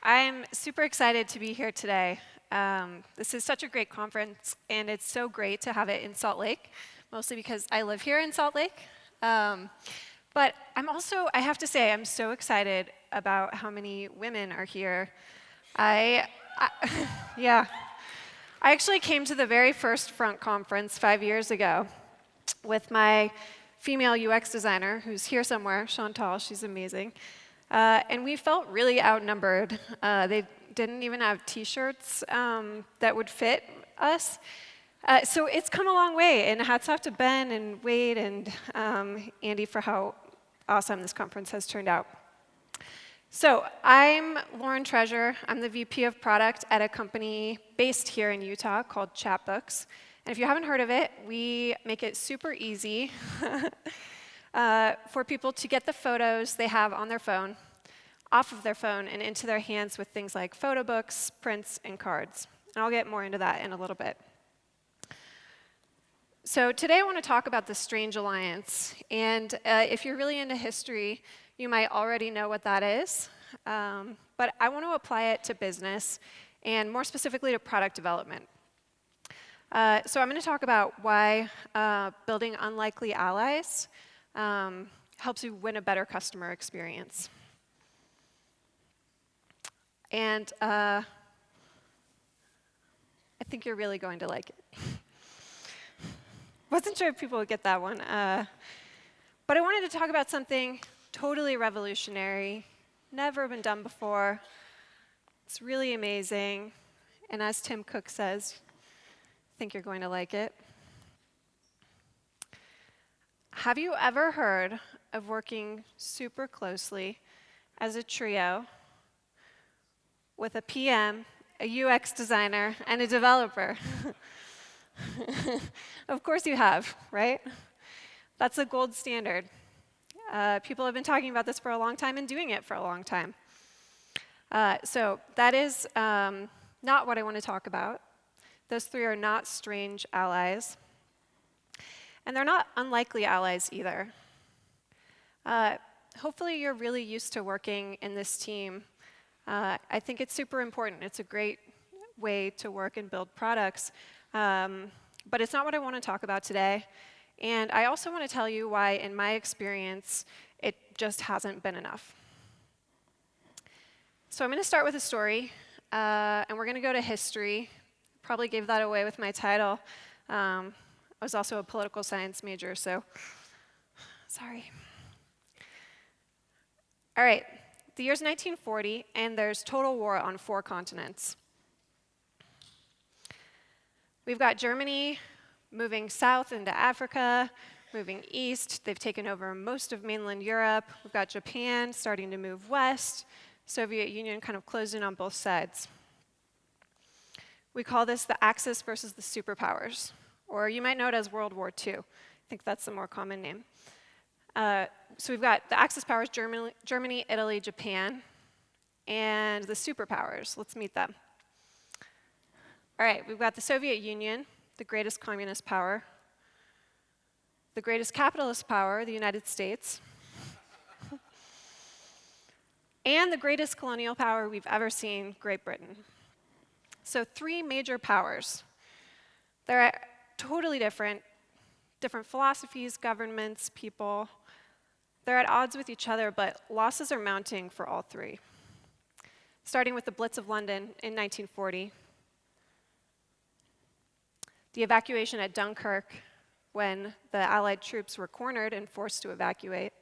I'm super excited to be here today. This is such a great conference, and it's so great to have it in Salt Lake, mostly because I live here in Salt Lake. But I have to say, I'm so excited about how many women are here. Yeah. I actually came to the very first Front conference 5 years ago with my female UX designer, who's here somewhere, Chantal, she's amazing. And we felt really outnumbered. They didn't even have T-shirts that would fit us. So it's come a long way, and hats off to Ben and Wade and Andy for how awesome this conference has turned out. So I'm Lauren Treasure. I'm the VP of Product at a company based here in Utah called Chatbooks. And if you haven't heard of it, we make it super easy for people to get the photos they have on their phone off of their phone and into their hands with things like photo books, prints, and cards. And I'll get more into that in a little bit. So today I want to talk about the Strange Alliance. And if you're really into history, you might already know what that is. But I want to apply it to business, and more specifically to product development. So I'm going to talk about why building unlikely allies helps you win a better customer experience. And I think you're really going to like it. Wasn't sure if people would get that one. But I wanted to talk about something totally revolutionary, never been done before. It's really amazing. And as Tim Cook says, I think you're going to like it. Have you ever heard of working super closely as a trio with a PM, a UX designer, and a developer? Of course you have, right? That's the gold standard. People have been talking about this for a long time and doing it for a long time. So that is not what I want to talk about. Those three are not strange allies. And they're not unlikely allies either. Hopefully you're really used to working in this team. I think it's super important. It's a great way to work and build products. But it's not what I want to talk about today. And I also want to tell you why, in my experience, it just hasn't been enough. So I'm going to start with a story, and we're going to go to history. Probably gave that away with my title. I was also a political science major, so sorry. All right, the year's 1940, and there's total war on 4 continents. We've got Germany moving south into Africa, moving east. They've taken over most of mainland Europe. We've got Japan starting to move west. Soviet Union kind of closed in on both sides. We call this the Axis versus the superpowers, or you might know it as World War II. I think that's the more common name. So we've got the Axis powers, Germany, Italy, Japan, and the superpowers. Let's meet them. All right, we've got the Soviet Union, the greatest communist power, the greatest capitalist power, the United States, and the greatest colonial power we've ever seen, Great Britain. So 3 major powers. They're totally different philosophies, governments, people. They're at odds with each other, but losses are mounting for all 3. Starting with the Blitz of London in 1940, the evacuation at Dunkirk when the Allied troops were cornered and forced to evacuate.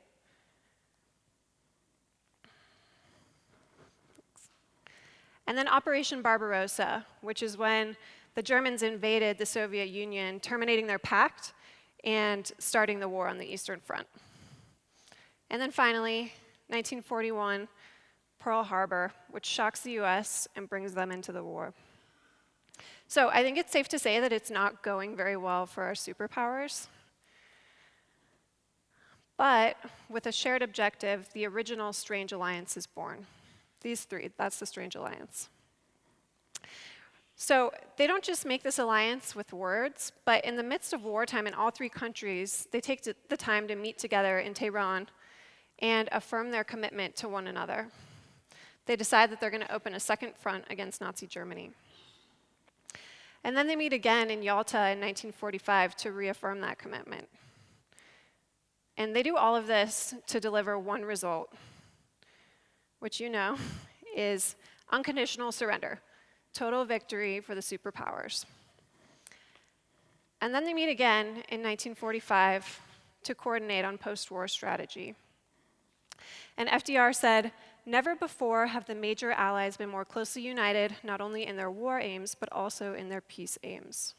And then Operation Barbarossa, which is when the Germans invaded the Soviet Union, terminating their pact and starting the war on the Eastern Front. And then finally, 1941, Pearl Harbor, which shocks the US and brings them into the war. So I think it's safe to say that it's not going very well for our superpowers. But with a shared objective, the original Strange Alliance is born. These 3, that's the Strange Alliance. So they don't just make this alliance with words, but in the midst of wartime in all 3 countries, they take the time to meet together in Tehran and affirm their commitment to one another. They decide that they're going to open a second front against Nazi Germany. And then they meet again in Yalta in 1945 to reaffirm that commitment. And they do all of this to deliver one result, which you know is unconditional surrender, total victory for the superpowers. And then they meet again in 1945 to coordinate on post-war strategy. And FDR said, "Never before have the major allies been more closely united, not only in their war aims, but also in their peace aims."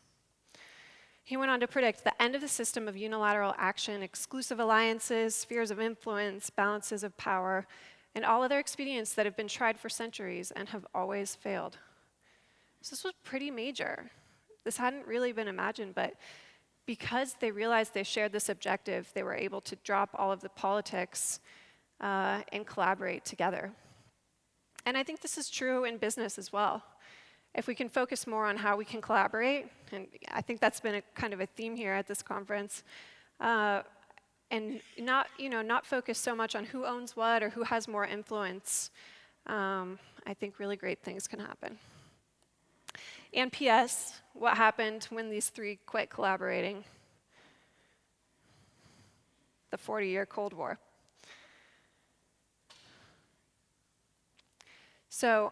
He went on to predict the end of the system of unilateral action, exclusive alliances, spheres of influence, balances of power, and all other expedients that have been tried for centuries and have always failed. So this was pretty major. This hadn't really been imagined, but because they realized they shared this objective, they were able to drop all of the politics and collaborate together. And I think this is true in business as well. If we can focus more on how we can collaborate, and I think that's been kind of a theme here at this conference, and not focus so much on who owns what or who has more influence, I think really great things can happen. And P.S., what happened when these three quit collaborating? The 40-year Cold War. So,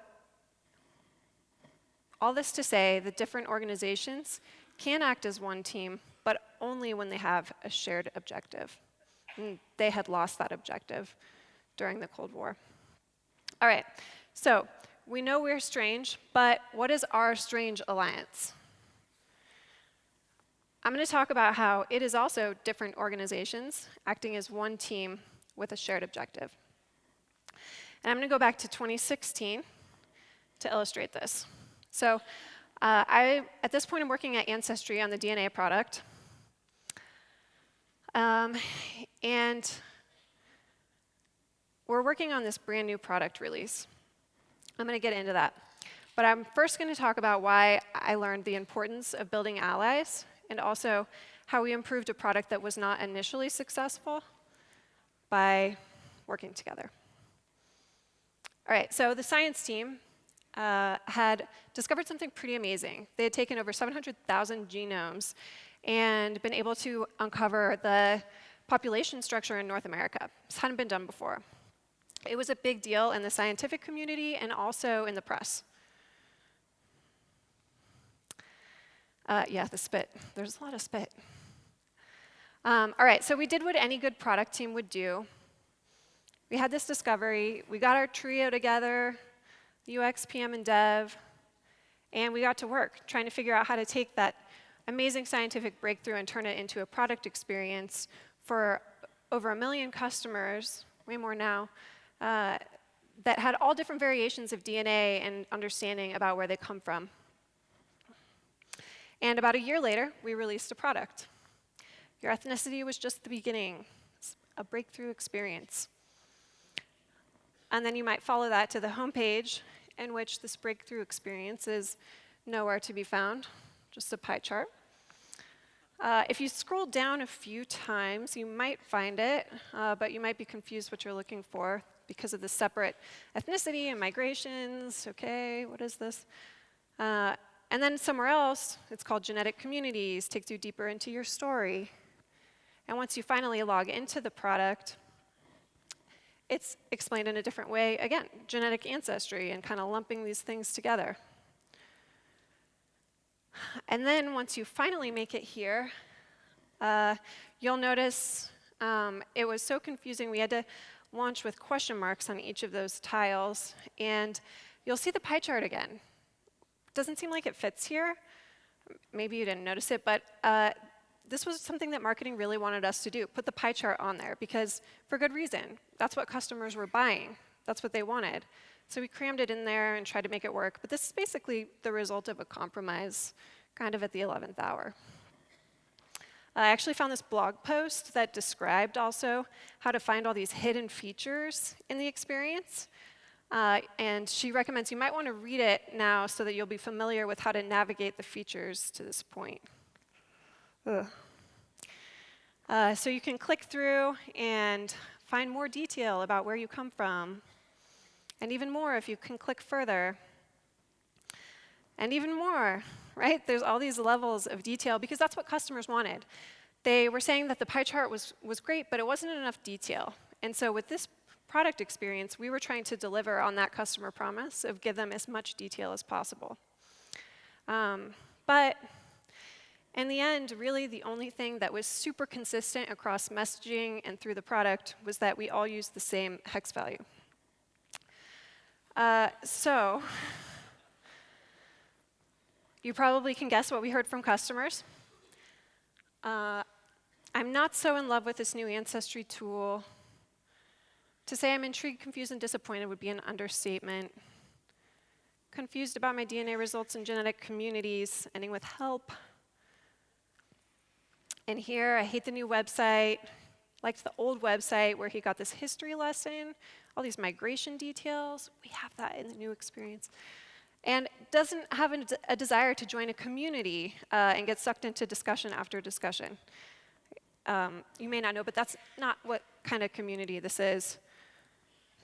all this to say that different organizations can act as one team, but only when they have a shared objective. And they had lost that objective during the Cold War. All right, so we know we're strange, but what is our strange alliance? I'm going to talk about how it is also different organizations acting as one team with a shared objective. And I'm going to go back to 2016 to illustrate this. So at this point, I'm working at Ancestry on the DNA product. And we're working on this brand new product release. I'm going to get into that. But I'm first going to talk about why I learned the importance of building allies, and also how we improved a product that was not initially successful by working together. All right, so the science team had discovered something pretty amazing. They had taken over 700,000 genomes and been able to uncover the population structure in North America. This hadn't been done before. It was a big deal in the scientific community and also in the press. Yeah, the spit. There's a lot of spit. All right, so we did what any good product team would do. We had this discovery. We got our trio together, UX, PM, and dev, and we got to work trying to figure out how to take that amazing scientific breakthrough and turn it into a product experience for over 1 million customers, way more now, that had all different variations of DNA and understanding about where they come from. And about a year later, we released a product. Your ethnicity was just the beginning, a breakthrough experience. And then you might follow that to the homepage, in which this breakthrough experience is nowhere to be found, just a pie chart. If you scroll down a few times, you might find it, but you might be confused what you're looking for because of the separate ethnicity and migrations. Okay, what is this? And then somewhere else, it's called genetic communities, takes you deeper into your story. And once you finally log into the product, it's explained in a different way, again, genetic ancestry, and kind of lumping these things together. And then once you finally make it here, you'll notice it was so confusing, we had to launch with question marks on each of those tiles, and you'll see the pie chart again. Doesn't seem like it fits here. Maybe you didn't notice it, but this was something that marketing really wanted us to do, put the pie chart on there, because for good reason. That's what customers were buying. That's what they wanted. So we crammed it in there and tried to make it work, but this is basically the result of a compromise, kind of at the 11th hour. I actually found this blog post that described also how to find all these hidden features in the experience. And she recommends you might want to read it now so that you'll be familiar with how to navigate the features to this point. So you can click through and find more detail about where you come from And even more if you can click further. And even more, right? There's all these levels of detail because that's what customers wanted. They were saying that the pie chart was great, but it wasn't enough detail. And so with this product experience, we were trying to deliver on that customer promise of give them as much detail as possible. But in the end, really the only thing that was super consistent across messaging and through the product was that we all used the same hex value. So you probably can guess what we heard from customers. I'm not so in love with this new Ancestry tool. To say I'm intrigued, confused, and disappointed would be an understatement. Confused about my DNA results in genetic communities, ending with help. And here, I hate the new website. Liked the old website where he got this history lesson, all these migration details. We have that in the new experience. And doesn't have a desire to join a community and get sucked into discussion after discussion. You may not know, but that's not what kind of community this is.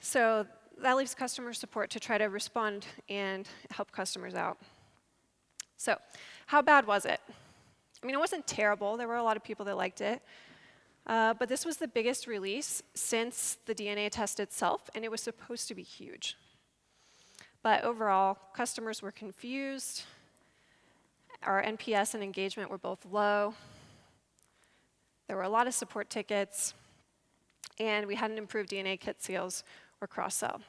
So that leaves customer support to try to respond and help customers out. So how bad was it? I mean, it wasn't terrible. There were a lot of people that liked it. But this was the biggest release since the DNA test itself, and it was supposed to be huge. But overall, customers were confused. Our NPS and engagement were both low. There were a lot of support tickets, and we hadn't improved DNA kit sales or cross-sell.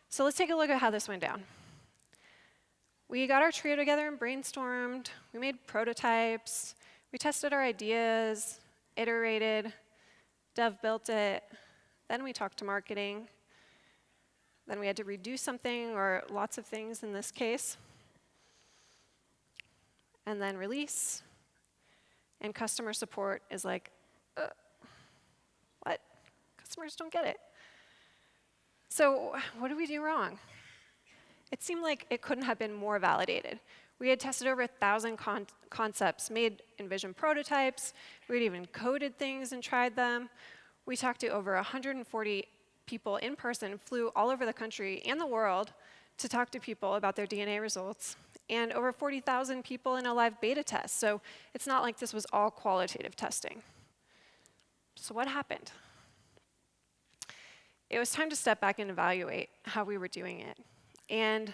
So let's take a look at how this went down. We got our trio together and brainstormed. We made prototypes. We tested our ideas, iterated. Dev built it. Then we talked to marketing. Then we had to redo something, or lots of things in this case. And then release. And customer support is like, what? Customers don't get it. So what did we do wrong? It seemed like it couldn't have been more validated. We had tested over 1,000 concepts, made envision prototypes. We had even coded things and tried them. We talked to over 140 people in person, flew all over the country and the world to talk to people about their DNA results, and over 40,000 people in a live beta test. So it's not like this was all qualitative testing. So what happened? It was time to step back and evaluate how we were doing it. And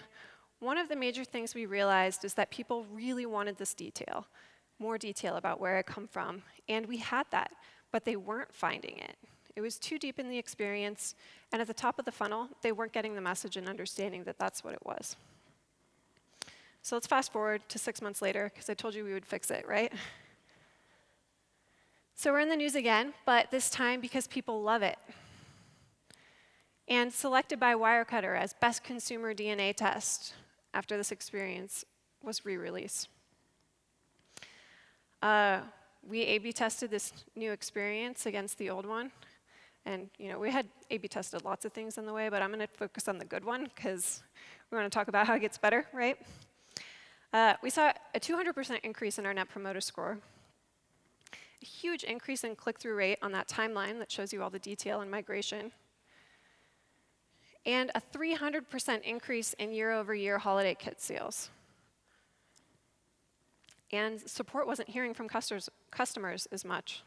one of the major things we realized is that people really wanted this detail, more detail about where it come from. And we had that, but they weren't finding it. It was too deep in the experience, and at the top of the funnel, they weren't getting the message and understanding that that's what it was. So let's fast forward to 6 months later, because I told you we would fix it, right? So we're in the news again, but this time because people love it. And selected by Wirecutter as best consumer DNA test after this experience was re-release. We A/B tested this new experience against the old one. And we had A/B tested lots of things on the way, but I'm going to focus on the good one because we want to talk about how it gets better, right? We saw a 200% increase in our Net Promoter Score, a huge increase in click-through rate on that timeline that shows you all the detail and migration, and a 300% increase in year-over-year holiday kit sales. And support wasn't hearing from customers as much.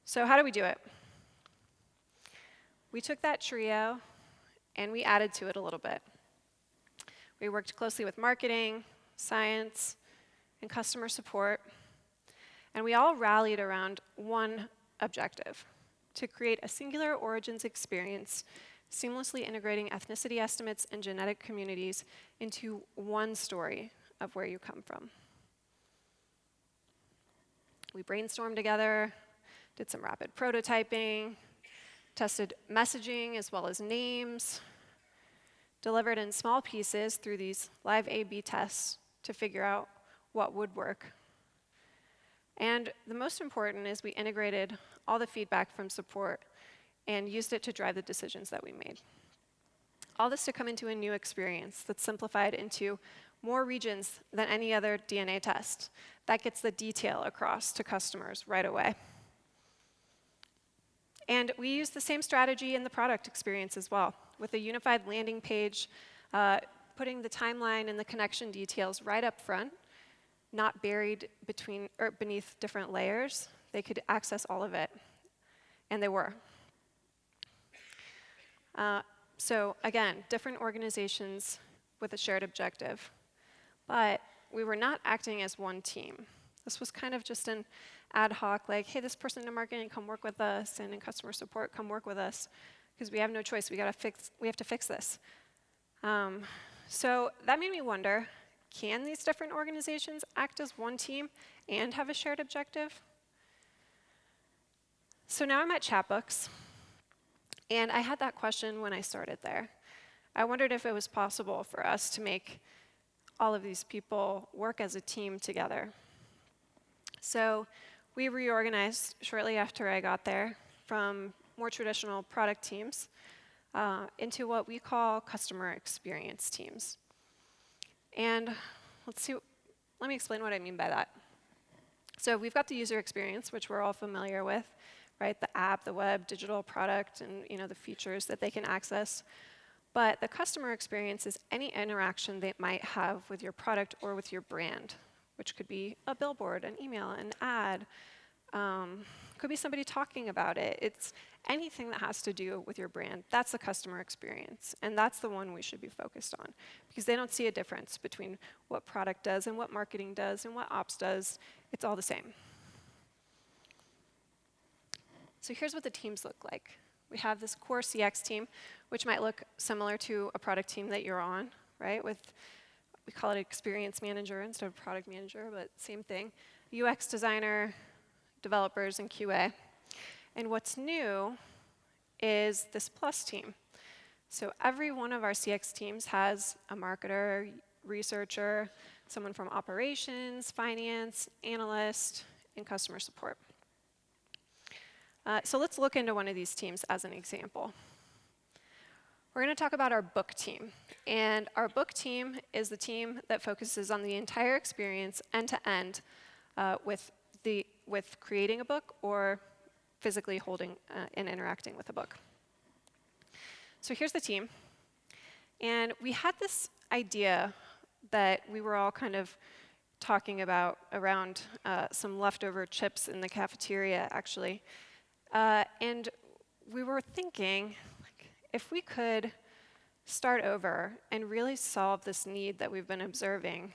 So how do we do it? We took that trio and we added to it a little bit. We worked closely with marketing, science, and customer support, and we all rallied around one objective: to create a singular origins experience, seamlessly integrating ethnicity estimates and genetic communities into one story of where you come from. We brainstormed together, did some rapid prototyping, tested messaging as well as names, delivered in small pieces through these live A/B tests to figure out what would work. And the most important is we integrated all the feedback from support and used it to drive the decisions that we made. All this to come into a new experience that's simplified into more regions than any other DNA test. That gets the detail across to customers right away. And we use the same strategy in the product experience as well, with a unified landing page, putting the timeline and the connection details right up front, not buried between or beneath different layers. They could access all of it, and they were. So again, different organizations with a shared objective, but we were not acting as one team. This was kind of just an ad hoc, like, hey, this person in marketing, come work with us, and in customer support, come work with us, because we have no choice. We have to fix this. So that made me wonder, can these different organizations act as one team and have a shared objective? So now I'm at Chatbooks, and I had that question when I started there. I wondered if it was possible for us to make all of these people work as a team together. So we reorganized shortly after I got there from more traditional product teams into what we call customer experience teams. And let me explain what I mean by that. So we've got the user experience, which we're all familiar with, right? The app, the web, digital product, and the features that they can access. But the customer experience is any interaction they might have with your product or with your brand, which could be a billboard, an email, an ad, could be somebody talking about it. It's anything that has to do with your brand. That's the customer experience, and that's the one we should be focused on, because they don't see a difference between what product does and what marketing does and what ops does. It's all the same. So here's what the teams look like. We have this core CX team, which might look similar to a product team that you're on, right? We call it experience manager instead of product manager, but same thing. UX designer, developers, and QA. And what's new is this plus team. So every one of our CX teams has a marketer, researcher, someone from operations, finance, analyst, and customer support. So let's look into one of these teams as an example. We're going to talk about our book team. And our book team is the team that focuses on the entire experience end-to-end with creating a book or physically holding and interacting with a book. So here's the team. And we had this idea that we were all kind of talking about around some leftover chips in the cafeteria, actually. And we were thinking, if we could start over and really solve this need that we've been observing,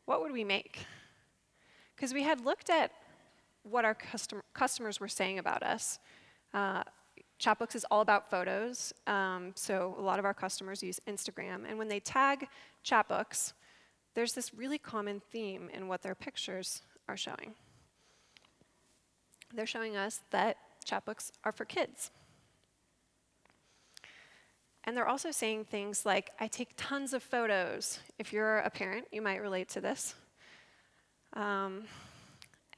what would we make? Because we had looked at what our customers were saying about us. Chatbooks is all about photos, so a lot of our customers use Instagram. And when they tag Chatbooks, there's this really common theme in what their pictures are showing. They're showing us that Chatbooks are for kids. And they're also saying things like, I take tons of photos. If you're a parent, you might relate to this. And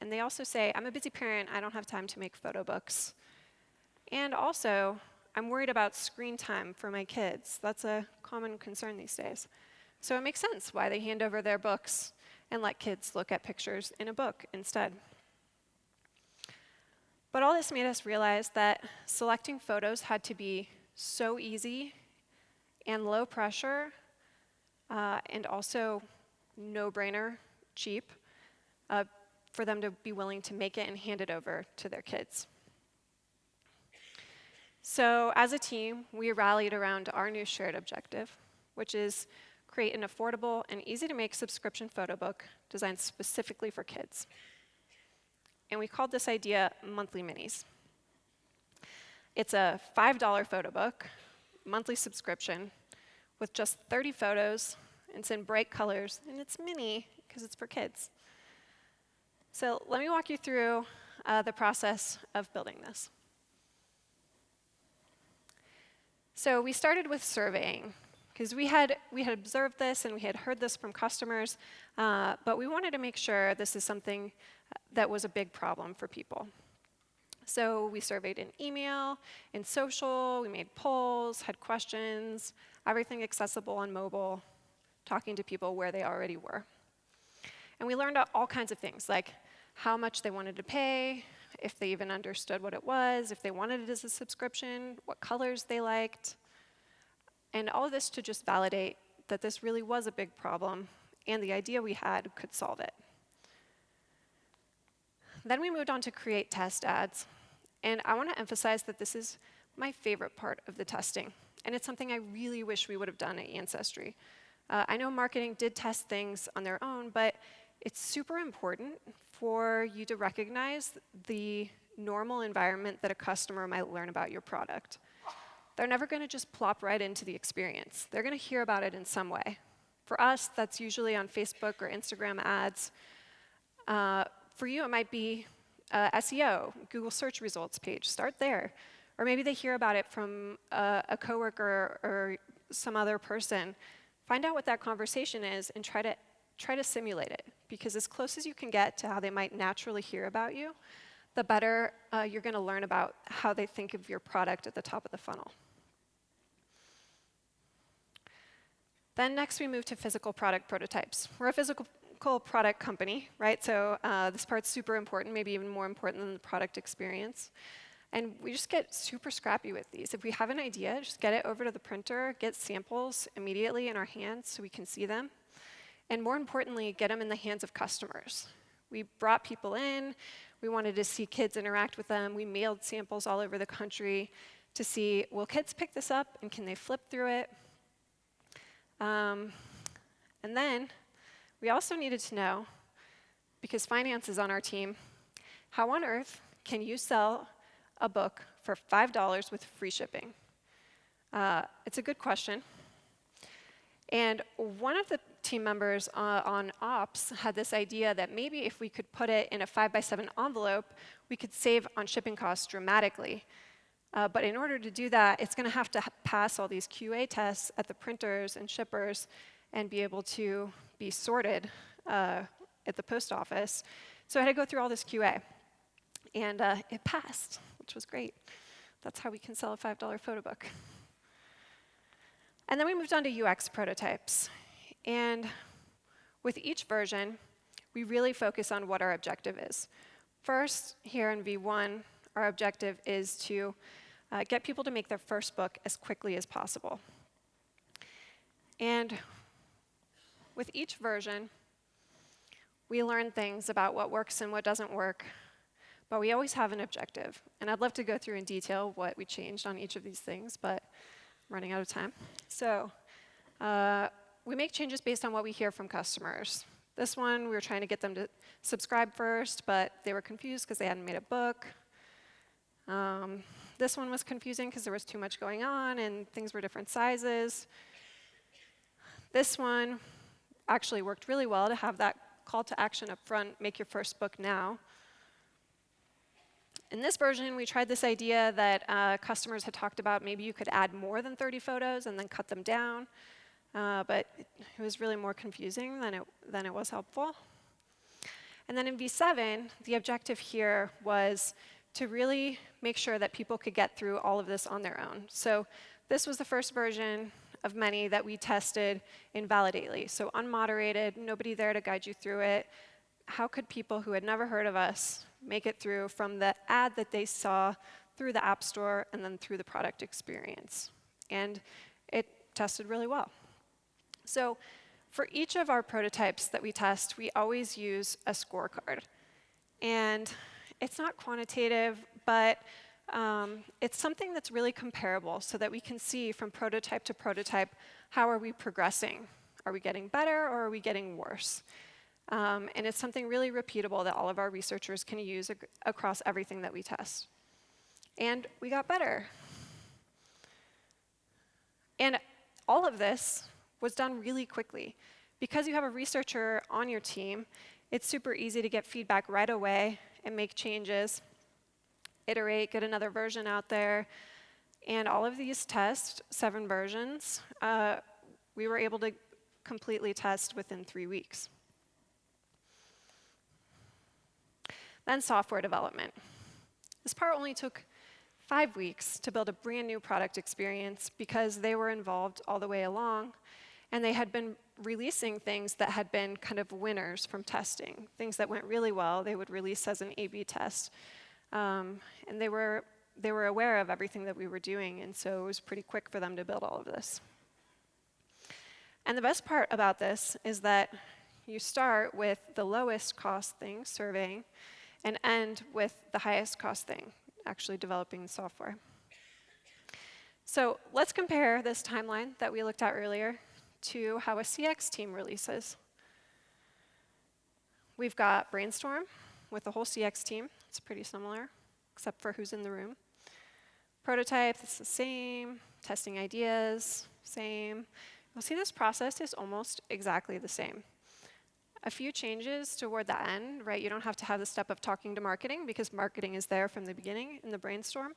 they also say, I'm a busy parent, I don't have time to make photo books. And also, I'm worried about screen time for my kids. That's a common concern these days. So it makes sense why they hand over their books and let kids look at pictures in a book instead. But all this made us realize that selecting photos had to be so easy and low pressure, and also no-brainer, cheap, for them to be willing to make it and hand it over to their kids. So as a team, we rallied around our new shared objective, which is create an affordable and easy-to-make subscription photo book designed specifically for kids. And we called this idea Monthly Minis. It's a $5 photo book, monthly subscription, with just 30 photos, and it's in bright colors, and it's mini because it's for kids. So let me walk you through the process of building this. So we started with surveying, because we had observed this and we had heard this from customers, but we wanted to make sure this is something that was a big problem for people. So we surveyed in email, in social, we made polls, had questions, everything accessible on mobile, talking to people where they already were. And we learned all kinds of things, like how much they wanted to pay, if they even understood what it was, if they wanted it as a subscription, what colors they liked. And all of this to just validate that this really was a big problem and the idea we had could solve it. Then we moved on to create test ads. And I want to emphasize that this is my favorite part of the testing. And it's something I really wish we would have done at Ancestry. I know marketing did test things on their own, but it's super important for you to recognize the normal environment that a customer might learn about your product. They're never going to just plop right into the experience. They're going to hear about it in some way. For us, that's usually on Facebook or Instagram ads. For you, it might be SEO, Google search results page. Start there. Or maybe they hear about it from a coworker or some other person. Find out what that conversation is and try to simulate it. Because as close as you can get to how they might naturally hear about you, the better you're going to learn about how they think of your product at the top of the funnel. Then next we move to physical product prototypes. We're a physical product company, right? So this part's super important, maybe even more important than the product experience. And we just get super scrappy with these. If we have an idea, just get it over to the printer, get samples immediately in our hands so we can see them. And more importantly, get them in the hands of customers. We brought people in. We wanted to see kids interact with them. We mailed samples all over the country to see, will kids pick this up and can they flip through it? And then we also needed to know, because finance is on our team, how on earth can you sell a book for $5 with free shipping? It's a good question. And one of the team members on ops had this idea that maybe if we could put it in a 5x7 envelope, we could save on shipping costs dramatically. But in order to do that, it's going to have to pass all these QA tests at the printers and shippers and be able to be sorted at the post office. So I had to go through all this QA. And it passed, which was great. That's how we can sell a $5 photo book. And then we moved on to UX prototypes. And with each version, we really focus on what our objective is. First, here in V1, our objective is to get people to make their first book as quickly as possible. And with each version, we learn things about what works and what doesn't work, but we always have an objective. And I'd love to go through in detail what we changed on each of these things, but I'm running out of time. So we make changes based on what we hear from customers. This one, we were trying to get them to subscribe first, but they were confused because they hadn't made a book. This one was confusing because there was too much going on and things were different sizes. This one actually worked really well to have that call to action up front, make your first book now. In this version, we tried this idea that customers had talked about maybe you could add more than 30 photos and then cut them down. But it was really more confusing than it was helpful. And then in V7, the objective here was to really make sure that people could get through all of this on their own. So this was the first version of many that we tested in Validately. So unmoderated, nobody there to guide you through it. How could people who had never heard of us make it through from the ad that they saw through the App Store and then through the product experience? And it tested really well. So for each of our prototypes that we test, we always use a scorecard. And it's not quantitative, but it's something that's really comparable so that we can see from prototype to prototype, how are we progressing? Are we getting better or are we getting worse? And it's something really repeatable that all of our researchers can use across everything that we test. And we got better. And all of this was done really quickly. Because you have a researcher on your team, it's super easy to get feedback right away and make changes, iterate, get another version out there. And all of these tests, 7 versions, we were able to completely test within 3 weeks. Then software development. This part only took 5 weeks to build a brand new product experience because they were involved all the way along. And they had been releasing things that had been kind of winners from testing, things that went really well, they would release as an A/B test. And they were aware of everything that we were doing, and so it was pretty quick for them to build all of this. And the best part about this is that you start with the lowest cost thing, surveying, and end with the highest cost thing, actually developing the software. So let's compare this timeline that we looked at earlier to how a CX team releases. We've got brainstorm with the whole CX team. It's pretty similar, except for who's in the room. Prototype, it's the same. Testing ideas, same. You'll see this process is almost exactly the same. A few changes toward the end, right? You don't have to have the step of talking to marketing because marketing is there from the beginning in the brainstorm.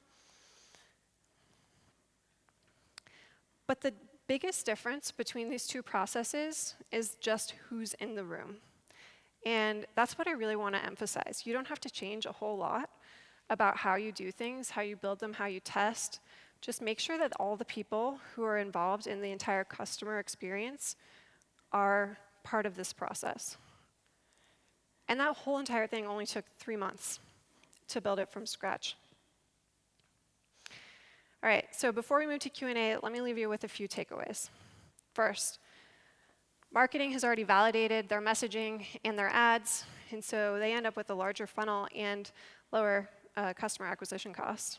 But the biggest difference between these two processes is just who's in the room. And that's what I really want to emphasize. You don't have to change a whole lot about how you do things, how you build them, how you test. Just make sure that all the people who are involved in the entire customer experience are part of this process. And that whole entire thing only took 3 months to build it from scratch. All right, so before we move to Q&A, let me leave you with a few takeaways. First, marketing has already validated their messaging and their ads, and so they end up with a larger funnel and lower customer acquisition costs.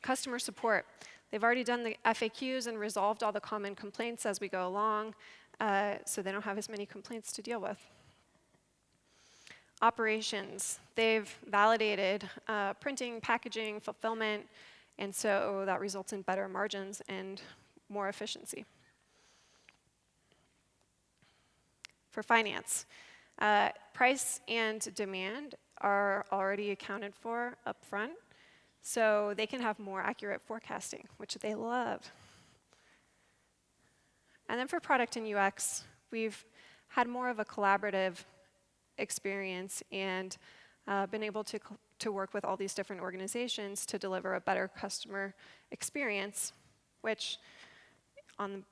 Customer support. They've already done the FAQs and resolved all the common complaints as we go along, so they don't have as many complaints to deal with. Operations. They've validated printing, packaging, fulfillment, and so that results in better margins and more efficiency. For finance, price and demand are already accounted for up front, so they can have more accurate forecasting, which they love. And then for product and UX, we've had more of a collaborative experience and been able to work with all these different organizations to deliver a better customer experience, which one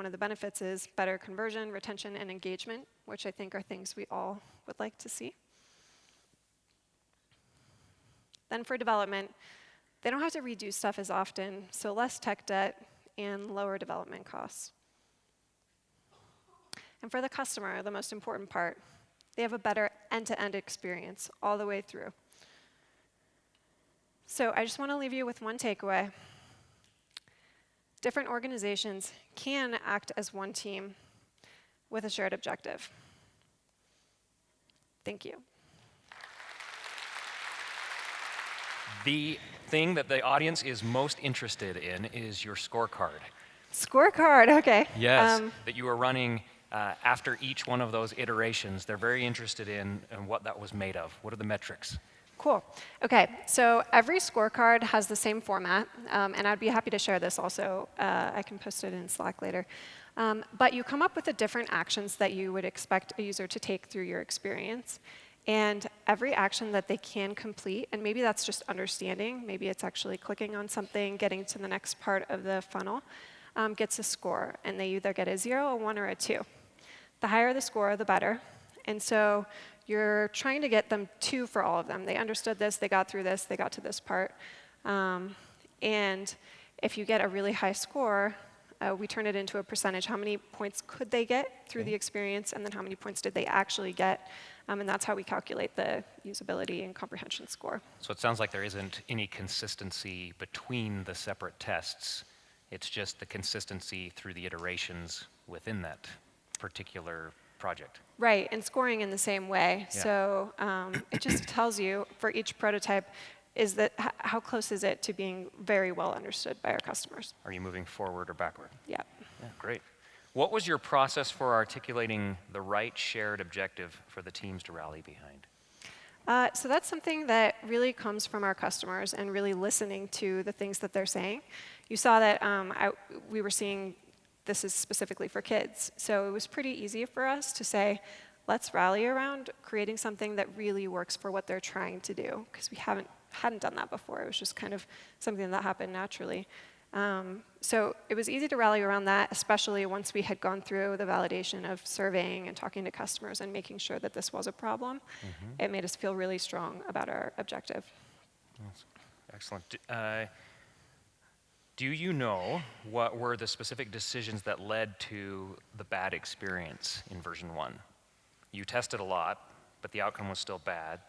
of the benefits is better conversion, retention, and engagement, which I think are things we all would like to see. Then for development, they don't have to redo stuff as often, so less tech debt and lower development costs. And for the customer, the most important part, they have a better end-to-end experience all the way through. So I just want to leave you with one takeaway. Different organizations can act as one team with a shared objective. Thank you. The thing that the audience is most interested in is your scorecard. Scorecard, okay. Yes, that you are running after each one of those iterations. They're very interested in what that was made of. What are the metrics? Cool. Okay, so every scorecard has the same format, and I'd be happy to share this also. I can post it in Slack later. But you come up with the different actions that you would expect a user to take through your experience. And every action that they can complete, and maybe that's just understanding, maybe it's actually clicking on something, getting to the next part of the funnel, gets a score. And they either get a 0, a 1, or a 2. The higher the score, the better. And so you're trying to get them 2 for all of them. They understood this, they got through this, they got to this part. And if you get a really high score, we turn it into a percentage. How many points could they get through the experience, and then how many points did they actually get? And that's how we calculate the usability and comprehension score. So it sounds like there isn't any consistency between the separate tests. It's just the consistency through the iterations within that particular project. Right, and scoring in the same way. Yeah. So it just tells you for each prototype, is that how close is it to being very well understood by our customers? Are you moving forward or backward? Yeah. Yeah, great. What was your process for articulating the right shared objective for the teams to rally behind? So that's something that really comes from our customers and really listening to the things that they're saying. You saw that we were seeing this is specifically for kids. So it was pretty easy for us to say, let's rally around creating something that really works for what they're trying to do, because we hadn't done that before. It was just kind of something that happened naturally. So it was easy to rally around that, especially once we had gone through the validation of surveying and talking to customers and making sure that this was a problem. It made us feel really strong about our objective. Excellent. Do you know what were the specific decisions that led to the bad experience in version 1? You tested a lot, but the outcome was still bad.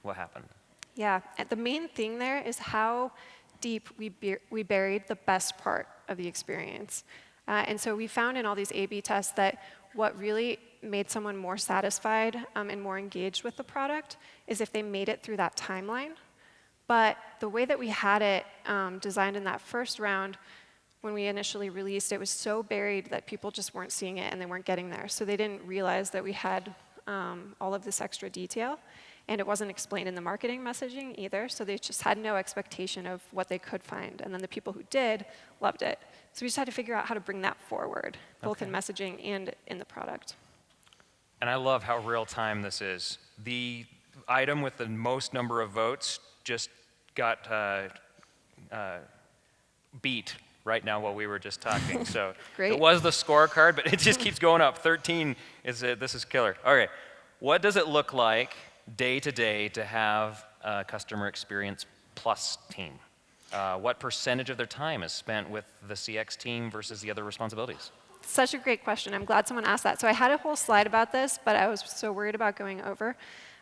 What happened? Yeah, and the main thing there is how deep we buried the best part of the experience. And so we found in all these A/B tests that what really made someone more satisfied and more engaged with the product is if they made it through that timeline. But the way that we had it designed in that first round, when we initially released, it was so buried that people just weren't seeing it and they weren't getting there. So they didn't realize that we had all of this extra detail. And it wasn't explained in the marketing messaging either, so they just had no expectation of what they could find. And then the people who did loved it. So we just had to figure out how to bring that forward, both in messaging and in the product. And I love how real time this is. The item with the most number of votes just got beat right now while we were just talking. So Great. It was the scorecard, but it just keeps going up. 13 is this is killer. Okay, what does it look like day to day to have a customer experience plus team? What percentage of their time is spent with the CX team versus the other responsibilities? Such a great question. I'm glad someone asked that. So I had a whole slide about this, but I was so worried about going over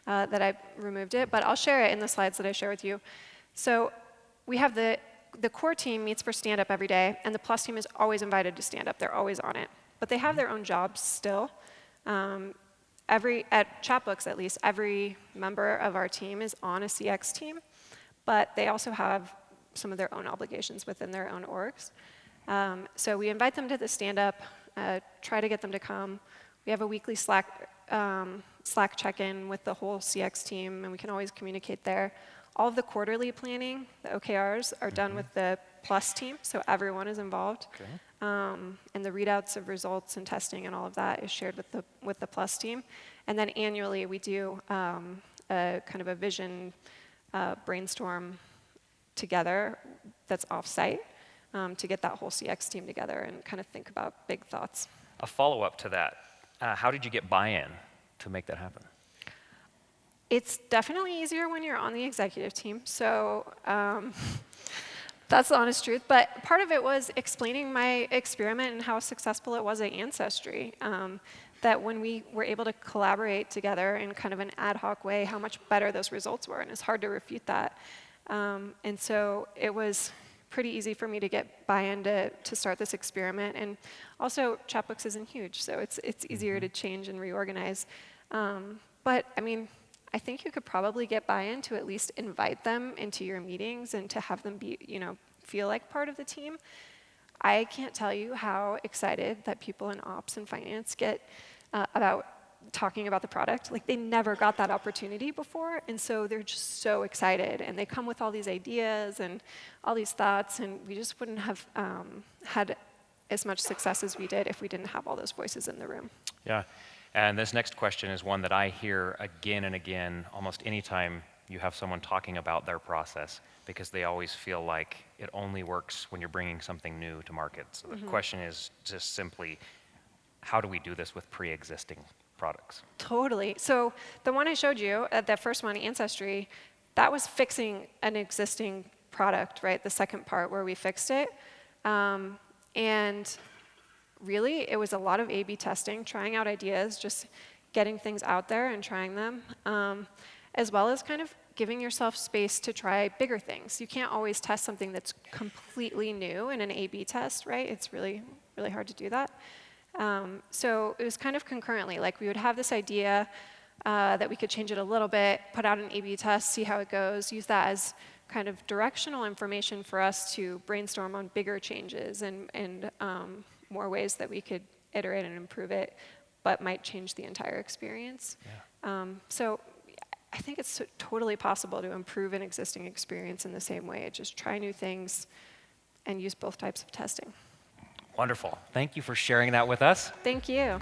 that I removed it. But I'll share it in the slides that I share with you. So we have the core team meets for stand-up every day, and the plus team is always invited to stand up. They're always on it. But they have their own jobs still. At Chatbooks, at least, every member of our team is on a CX team, but they also have some of their own obligations within their own orgs. So we invite them to the stand-up, try to get them to come. We have a weekly Slack check-in with the whole CX team, and we can always communicate there. All of the quarterly planning, the OKRs, are done with the plus team, so everyone is involved. Okay. And the readouts of results and testing and all of that is shared with the plus team. And then annually, we do a kind of a vision brainstorm together that's off-site to get that whole CX team together and kind of think about big thoughts. A follow-up to that, how did you get buy-in to make that happen? It's definitely easier when you're on the executive team. So that's the honest truth. But part of it was explaining my experiment and how successful it was at Ancestry. That when we were able to collaborate together in kind of an ad hoc way, how much better those results were. And it's hard to refute that. And so it was pretty easy for me to get buy-in to start this experiment. And also, Chatbooks isn't huge, so it's easier to change and reorganize. But I mean, I think you could probably get buy-in to at least invite them into your meetings and to have them be, feel like part of the team. I can't tell you how excited that people in ops and finance get about talking about the product. Like, they never got that opportunity before, and so they're just so excited. And they come with all these ideas and all these thoughts, and we just wouldn't have had as much success as we did if we didn't have all those voices in the room. Yeah. And this next question is one that I hear again and again almost any time you have someone talking about their process, because they always feel like it only works when you're bringing something new to market. So the question is just simply, how do we do this with pre-existing products? Totally. So the one I showed you, that first one, Ancestry, that was fixing an existing product, right? The second part where we fixed it. And really, it was a lot of A/B testing, trying out ideas, just getting things out there and trying them, as well as kind of giving yourself space to try bigger things. You can't always test something that's completely new in an A/B test, right? It's really, really hard to do that. So it was kind of concurrently. Like, we would have this idea that we could change it a little bit, put out an A/B test, see how it goes, use that as kind of directional information for us to brainstorm on bigger changes and more ways that we could iterate and improve it, but might change the entire experience. Yeah. So I think it's totally possible to improve an existing experience in the same way. Just try new things and use both types of testing. Wonderful. Thank you for sharing that with us. Thank you.